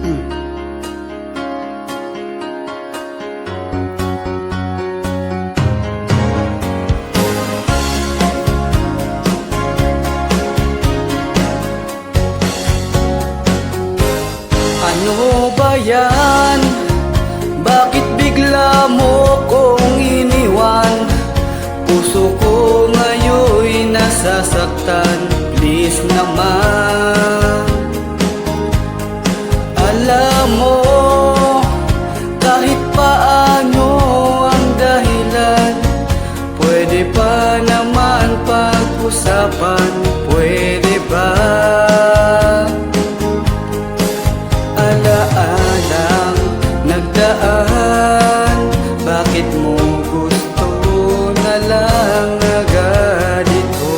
Ano ba yan? Bakit bigla mo kong iniwan? Puso ko ngayon'y nasasaktan. Please naman, alam mo, kahit paano ang dahilan, pwede pa naman pag-usapan. Pwede ba? Alaalang nagdaan, bakit mo gusto na lang agad ito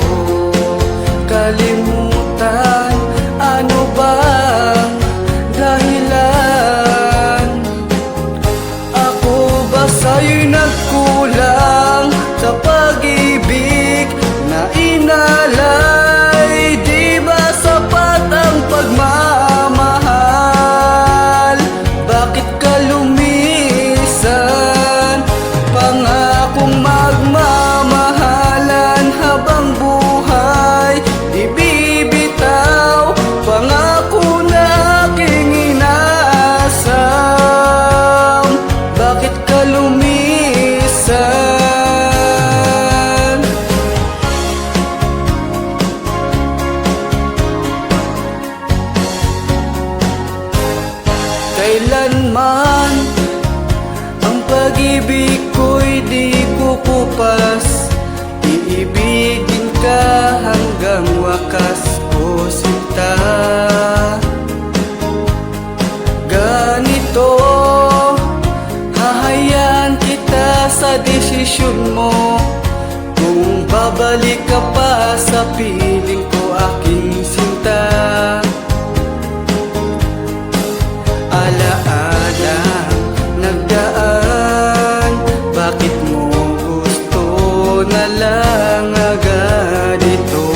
kalimutan? Ano bang dahilan? Ako ba sa'yo'y nagkulang sa pag-ibig na inalay? Di ba sapat ang pagmamahal? Bakit ka lumisan? Pangakong magmamahalan habang buhay, di bibitaw. Pangako na aking inasam. Bakit ka lumisan? Kailanman ang pag-ibig ko'y di kukupas. Iibigin ka hanggang wakas, o sinta. Ganito, hahayaan kita sa desisyon mo. Kung babalik ka pa sa piling ko, aking sinta. Alaala nagdaan, bakit mo gusto na lang agad ito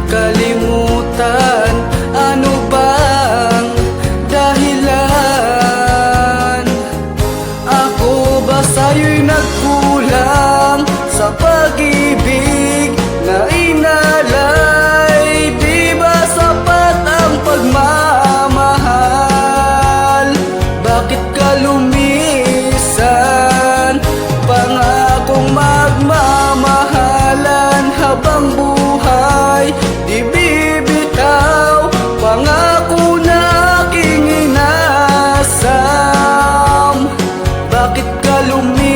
kalimutan? Ano bang dahilan? Ako ba sa'yo'y nagkulang sa pag-ibig na inalay? Di ba sapat ang pagmamahal? Bakit ka lumisan? Pangakong magmamahalan habang buhay, di bibitaw. Pangako na aking inasam. Bakit ka lumisan?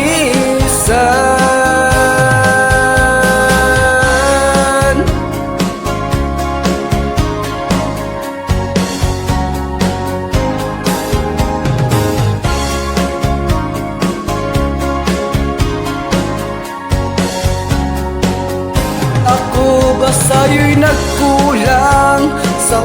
Ako ba sa'yo'y nagkulang sa